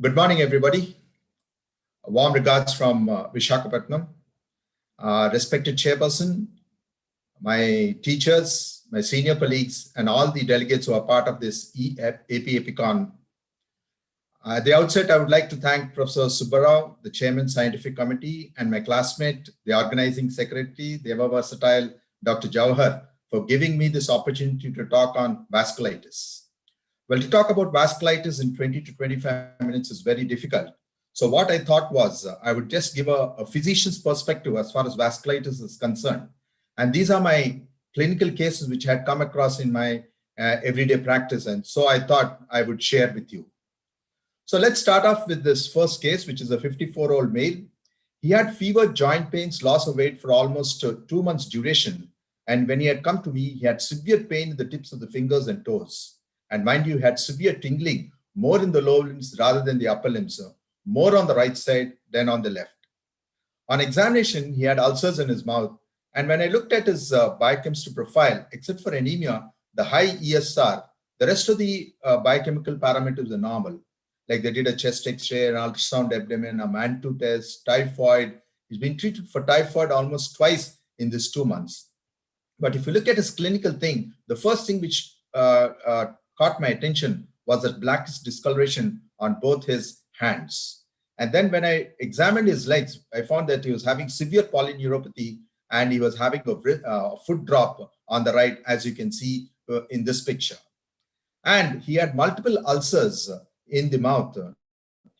Good morning, everybody. Warm regards from Vishakhapatnam. Respected chairperson, my teachers, my senior colleagues, and all the delegates who are part of this AP Epicon. At the outset, I would like to thank Professor Subbarao, the chairman, scientific committee, and my classmate, the organizing secretary, the ever versatile Dr. Jawahar, for giving me this opportunity to talk on vasculitis. Well, to talk about vasculitis in 20 to 25 minutes is very difficult. So what I thought was I would just give a physician's perspective as far as vasculitis is concerned. And these are my clinical cases which I had come across in my everyday practice. And so I thought I would share with you. So let's start off with this first case, which is a 54-year-old male. He had fever, joint pains, loss of weight for almost 2 months duration. And when he had come to me, he had severe pain in the tips of the fingers and toes. And mind you, had severe tingling, more in the lower limbs rather than the upper limbs, more on the right side than on the left. On examination, he had ulcers in his mouth. And when I looked at his biochemistry profile, except for anemia, the high ESR, the rest of the biochemical parameters are normal. Like they did a chest X-ray, an ultrasound abdomen, a MAN2 test, typhoid. He's been treated for typhoid almost twice in these 2 months. But if you look at his clinical thing, the first thing which caught my attention was that blackish discoloration on both his hands. And then when I examined his legs, I found that he was having severe polyneuropathy and he was having a foot drop on the right, as you can see in this picture. And he had multiple ulcers in the mouth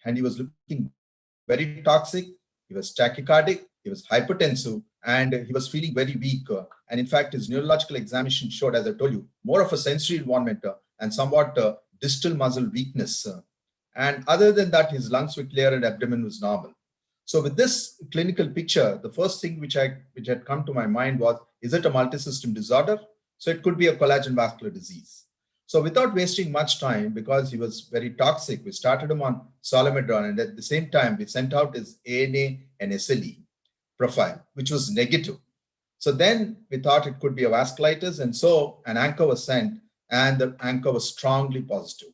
and he was looking very toxic. He was tachycardic, he was hypertensive, and he was feeling very weak. And in fact, his neurological examination showed, as I told you, more of a sensory involvement and somewhat distal muscle weakness. And other than that, his lungs were clear and abdomen was normal. So with this clinical picture, the first thing which had come to my mind was, is it a multisystem disorder? So it could be a collagen vascular disease. So without wasting much time, because he was very toxic, we started him on Solomedron, and at the same time, we sent out his ANA and SLE profile, which was negative. So then we thought it could be a vasculitis, and so an anchor was sent, and the anchor was strongly positive.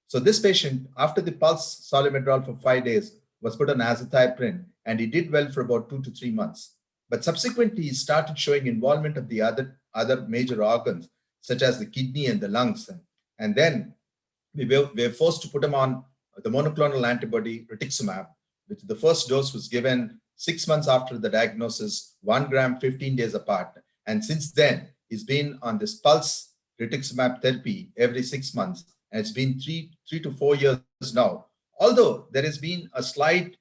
So this patient, after the pulse Solomedrol for 5 days, was put on azathioprine, and he did well for about 2 to 3 months. But subsequently, he started showing involvement of the other major organs, such as the kidney and the lungs. And then we were forced to put him on the monoclonal antibody rituximab, which the first dose was given 6 months after the diagnosis, 1 gram, 15 days apart. And since then, he's been on this pulse rituximab therapy every 6 months. And it's been three to 4 years now. Although there has been a slight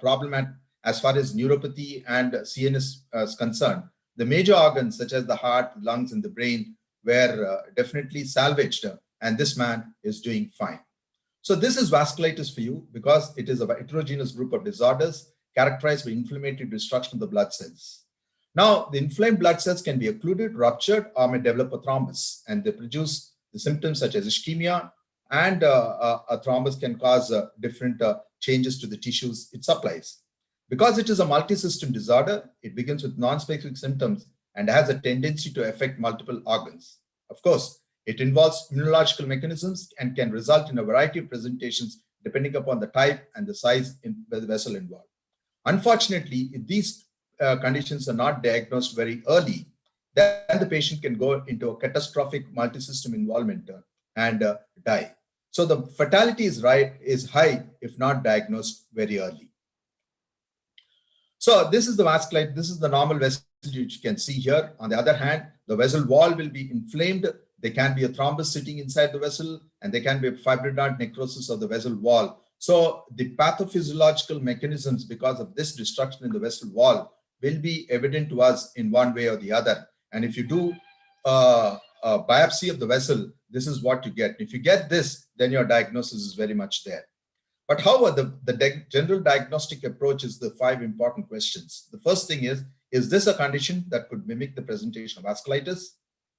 problem as far as neuropathy and CNS is concerned, the major organs such as the heart, lungs, and the brain were definitely salvaged, and this man is doing fine. So this is vasculitis for you because it is a heterogeneous group of disorders characterized by inflammatory destruction of the blood cells. Now, the inflamed blood cells can be occluded, ruptured, or may develop a thrombus, and they produce the symptoms such as ischemia, and a thrombus can cause different changes to the tissues it supplies. Because it is a multi-system disorder, it begins with non-specific symptoms and has a tendency to affect multiple organs. Of course, it involves immunological mechanisms and can result in a variety of presentations depending upon the type and the size of the vessel involved. Unfortunately, if these conditions are not diagnosed very early, then the patient can go into a catastrophic multi-system involvement and die. So the fatality is high if not diagnosed very early. So this is the vasculitis. This is the normal vessel which you can see here. On the other hand, the vessel wall will be inflamed. There can be a thrombus sitting inside the vessel, and there can be a fibroid necrosis of the vessel wall. So the pathophysiological mechanisms because of this destruction in the vessel wall will be evident to us in one way or the other. And if you do a biopsy of the vessel, this is what you get. If you get this, then your diagnosis is very much there. But however, the general diagnostic approach is the 5 important questions. The first thing is this a condition that could mimic the presentation of vasculitis?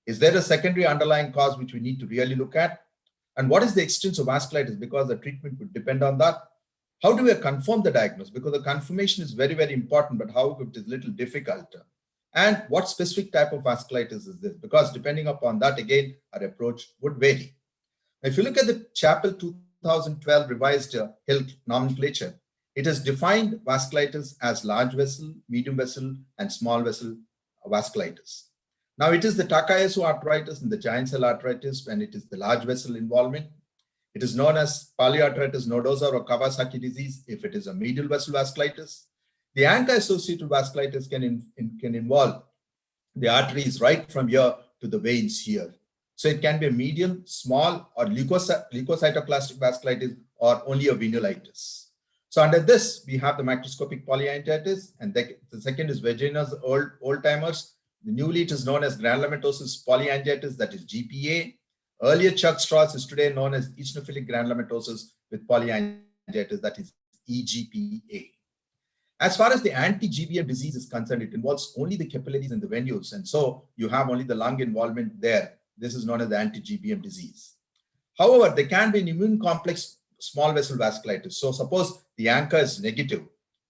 Is there a secondary underlying cause which we need to really look at? And what is the extent of vasculitis? Because the treatment would depend on that. How do we confirm the diagnosis? Because the confirmation is very, very important, but how it is a little difficult. And what specific type of vasculitis is this? Because depending upon that, again, our approach would vary. If you look at the Chapel 2012 revised health nomenclature, it has defined vasculitis as large vessel, medium vessel, and small vessel vasculitis. Now, it is the Takayasu arthritis and the giant cell arthritis when it is the large vessel involvement. It is known as polyarthritis nodosa or Kawasaki disease if it is a medial vessel vasculitis. The ANCA-associated vasculitis can involve the arteries right from here to the veins here. So it can be a medium, small, or leukocytoclastic vasculitis or only a venulitis. So under this, we have the microscopic polyangiitis, and the second is Virginia's old timers. The newly it is known as granulomatosis polyangiitis, that is GPA. Earlier Chuck Strauss is today known as eosinophilic granulomatosis with polyangiitis, that is EGPA. As far as the anti-GBM disease is concerned, it involves only the capillaries and the venules, and so you have only the lung involvement there. This is known as the anti-GBM disease. However, there can be an immune complex small vessel vasculitis. So suppose the ANCA is negative,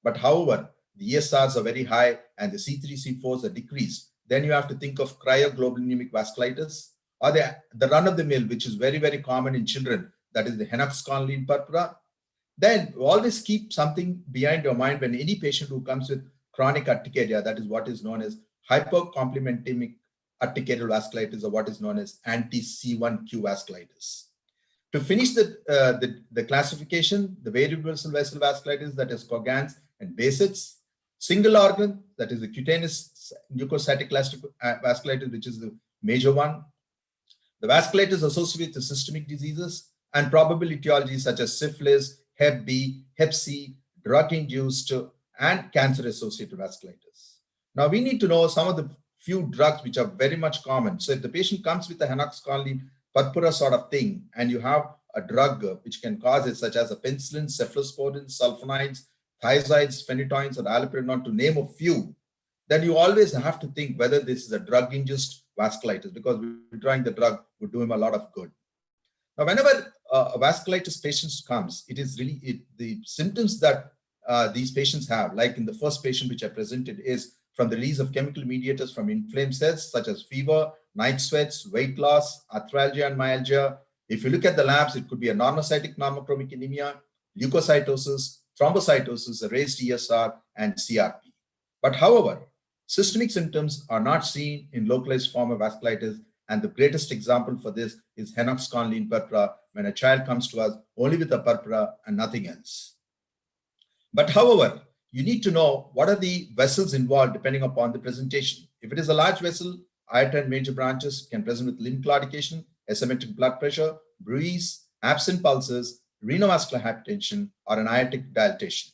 but however, the ESRs are very high and the C3, C4s are decreased. Then you have to think of cryoglobulinic vasculitis or the run-of-the-mill, which is very, very common in children, that is the Henoch-Schönlein purpura. Then always keep something behind your mind when any patient who comes with chronic urticaria, that is what is known as hypercomplementemic urticarial vasculitis or what is known as anti-C1q vasculitis. To finish the classification, the variable vessel vasculitis, that is Cogans and Bassett's, single organ, that is the cutaneous leukocytoclastic vasculitis, which is the major one. The vasculitis associated with the systemic diseases and probable etiologies such as syphilis, Hep B, Hep C, drug-induced, and cancer-associated vasculitis. Now, we need to know some of the few drugs which are very much common. So if the patient comes with a Henoch-Schönlein purpura sort of thing, and you have a drug which can cause it, such as a penicillin, cephalosporin, sulfonides, thiazides, phenytoins, or allopurinol, to name a few, then you always have to think whether this is a drug-induced vasculitis, because withdrawing the drug would do him a lot of good. Now, whenever a vasculitis patient comes, it is really the symptoms that these patients have, like in the first patient which I presented, is from the release of chemical mediators from inflamed cells, such as fever, night sweats, weight loss, arthralgia and myalgia. If you look at the labs, it could be a normocytic normochromic anemia, leukocytosis, thrombocytosis, a raised ESR, and CRP. But however, systemic symptoms are not seen in localized form of vasculitis, and the greatest example for this is Henoch-Schönlein purpura, when a child comes to us only with a purpura and nothing else. But however, you need to know what are the vessels involved depending upon the presentation. If it is a large vessel, aorta and major branches can present with limb claudication, asymmetric blood pressure, bruise, absent pulses, renovascular hypertension, or an aortic dilatation.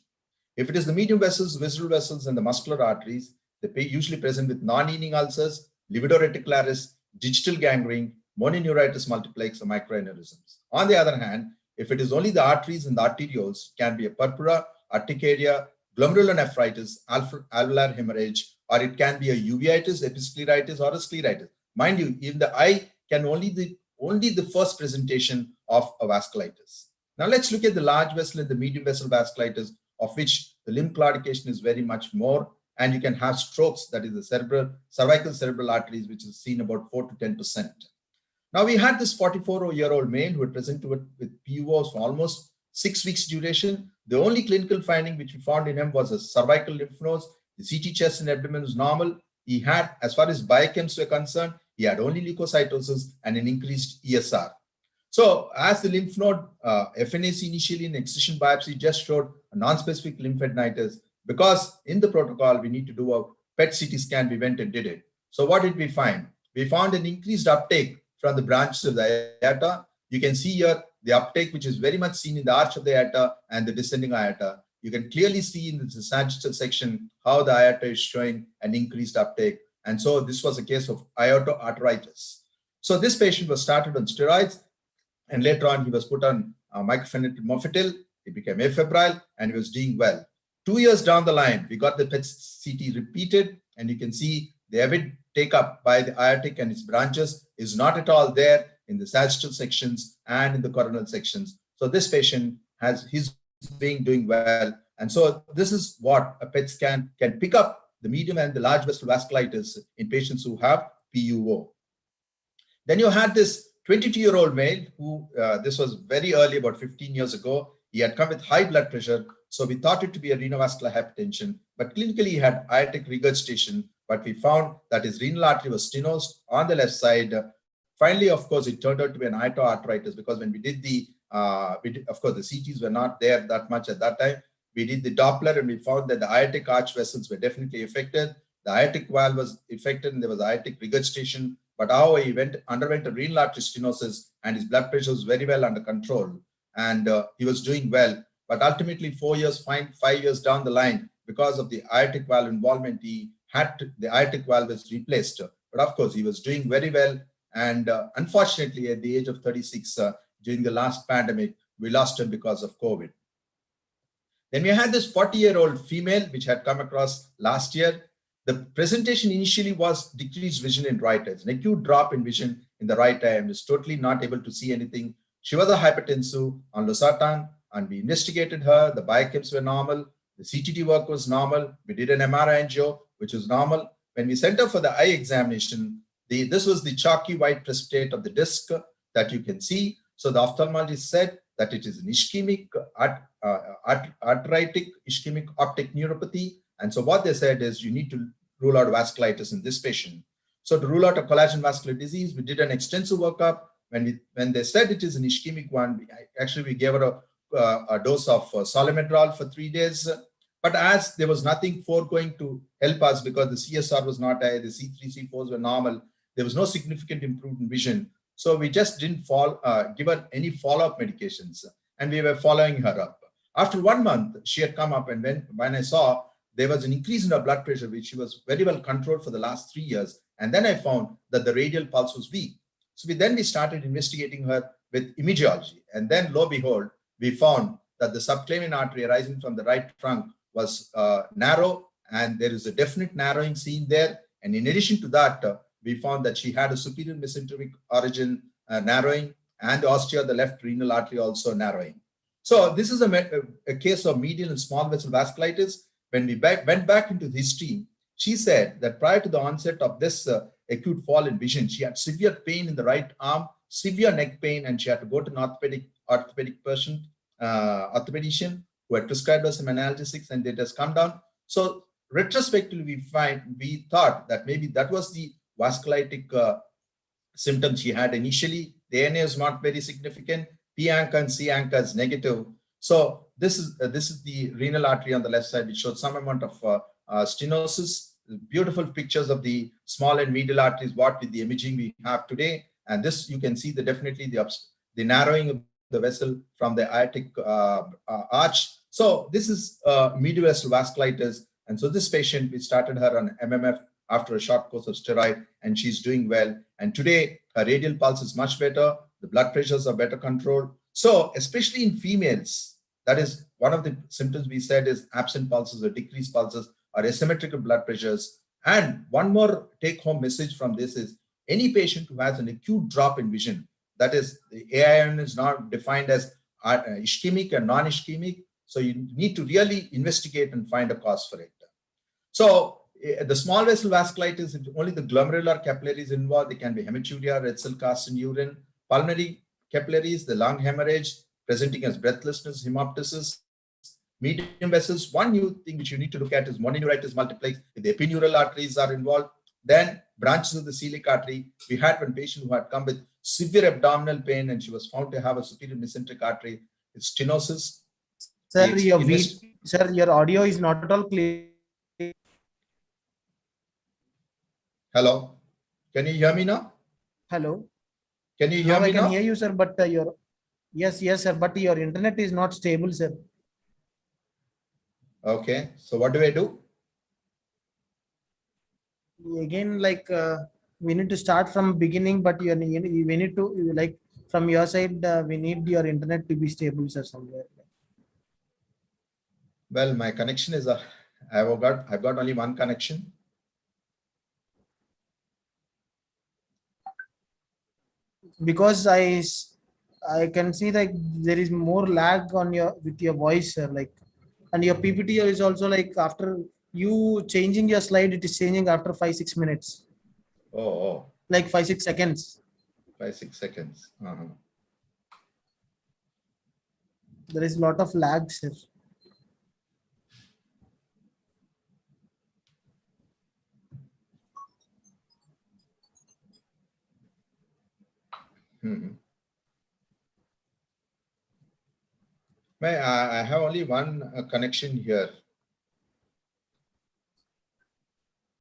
If it is the medium vessels, visceral vessels, and the muscular arteries, they usually present with non-healing ulcers, livedo reticularis, digital gangrene, mononeuritis multiplex, or microaneurysms. On the other hand, if it is only the arteries and the arterioles, can be a purpura, urticaria, glomerulonephritis, alveolar hemorrhage, or it can be a uveitis, episcleritis, or a scleritis. Mind you, in the eye can only the first presentation of a vasculitis. Now let's look at the large vessel and the medium vessel vasculitis, of which the limb claudication is very much more, and you can have strokes, that is the cervical cerebral arteries, which is seen about 4 to 10%. Now we had this 44-year-old male who had presented with PUOs for almost 6 weeks duration. The only clinical finding which we found in him was a cervical lymph nodes. The CT chest and abdomen was normal. He had, as far as biochems were concerned, he had only leukocytosis and an increased ESR. So as the lymph node FNAC initially in excision biopsy just showed a non-specific lymphadenitis, because in the protocol we need to do a PET CT scan, we went and did it. So what did we find? We found an increased uptake from the branches of the aorta. You can see here the uptake, which is very much seen in the arch of the aorta and the descending aorta. You can clearly see in the sagittal section how the aorta is showing an increased uptake. And so this was a case of aorta arteritis. So this patient was started on steroids, and later on he was put on mycophenolate mofetil. He became afebrile and he was doing well. 2 years down the line, we got the PET CT repeated, and you can see the avid take up by the aortic and its branches is not at all there in the sagittal sections and in the coronal sections. So this patient he's doing well. And so this is what a PET scan can pick up the medium and the large vessel vasculitis in patients who have PUO. Then you had this 22-year-old male who, this was very early, about 15 years ago. He had come with high blood pressure. So we thought it to be a renovascular hypertension, but clinically he had aortic regurgitation. But we found that his renal artery was stenosed on the left side. Finally, of course, it turned out to be an aortoarteritis, because when we did the, of course, the CTs were not there that much at that time. We did the Doppler and we found that the aortic arch vessels were definitely affected. The aortic valve was affected and there was aortic regurgitation. But however, he underwent a renal artery stenosis and his blood pressure was very well under control. And he was doing well. But ultimately, 5 years down the line, because of the aortic valve involvement, the aortic valve was replaced. But of course, he was doing very well. And unfortunately, at the age of 36, during the last pandemic, we lost him because of COVID. Then we had this 40-year-old female, which had come across last year. The presentation initially was decreased vision in right eye, an acute drop in vision in the right eye, and was totally not able to see anything. She was a hypertensive on losartan, and we investigated her. The biochems were normal. The CTT work was normal. We did an MRI angio, which was normal. When we sent her for the eye examination, this was the chalky white precipitate of the disc that you can see. So the ophthalmologist said that it is an ischemic, arteritic ischemic optic neuropathy. And so what they said is you need to rule out vasculitis in this patient. So to rule out a collagen vascular disease, we did an extensive workup. When they said it is an ischemic one, we gave her a dose of Solomedrol for 3 days. But as there was nothing foregoing to help us, because the CSR was not high, the C3, C4s were normal, there was no significant improvement in vision. So we just didn't give her any follow-up medications, and we were following her up. After 1 month, she had come up, and when I saw there was an increase in her blood pressure, which she was very well controlled for the last 3 years. And then I found that the radial pulse was weak. So we started investigating her with imageology. And then lo and behold, we found that the subclavian artery arising from the right trunk was narrow, and there is a definite narrowing seen there. And in addition to that, we found that she had a superior mesenteric origin narrowing, and the ostia of the left renal artery also narrowing. So this is a case of medial and small vessel vasculitis. When we went back into history, she said that prior to the onset of this acute fall in vision, she had severe pain in the right arm, severe neck pain, and she had to go to an orthopedic orthopedician who had prescribed her some analgesics, and it has come down. So retrospectively, we thought that maybe that was the vasculitic symptoms she had initially. The ANA is not very significant. P ANCA and C ANCA is negative. So this is the renal artery on the left side, which shows some amount of stenosis. Beautiful pictures of the small and medial arteries, what with the imaging we have today. And this, you can see definitely the narrowing of the vessel from the aortic arch. So this is medial vessel vasculitis. And so this patient, we started her on MMF after a short course of steroid, and she's doing well. And today, her radial pulse is much better. The blood pressures are better controlled. So especially in females, that is one of the symptoms we said is absent pulses or decreased pulses or asymmetrical blood pressures. And one more take-home message from this is any patient who has an acute drop in vision, that is, the AIN is not defined as ischemic and non-ischemic. So you need to really investigate and find a cause for it. So the small vessel vasculitis, if only the glomerular capillaries involved, they can be hematuria, red cell cast in urine, pulmonary capillaries, the lung hemorrhage, presenting as breathlessness, hemoptysis, medium vessels. One new thing which you need to look at is mononeuritis multiplex, if the epineural arteries are involved. Then branches of the celiac artery. We had one patient who had come with severe abdominal pain, and she was found to have a superior mesenteric artery. It's stenosis. Sir, your audio is not at all clear. Hello, can you hear me now? Hello. Can you hear me now? I can hear you, sir, but yes, sir, but your internet is not stable, sir. Okay, so what do I do? Again, like we need to start from beginning, but we need to, like, from your side, we need your internet to be stable, sir, somewhere. Well, my connection is I've got only one connection. Because I can see that there is more lag on with your voice, sir, like, and your PPT is also like after you changing your slide, it is changing after 5-6 minutes. Oh. Like 5-6 seconds. 5-6 seconds. There is a lot of lag, sir. I have only one connection here.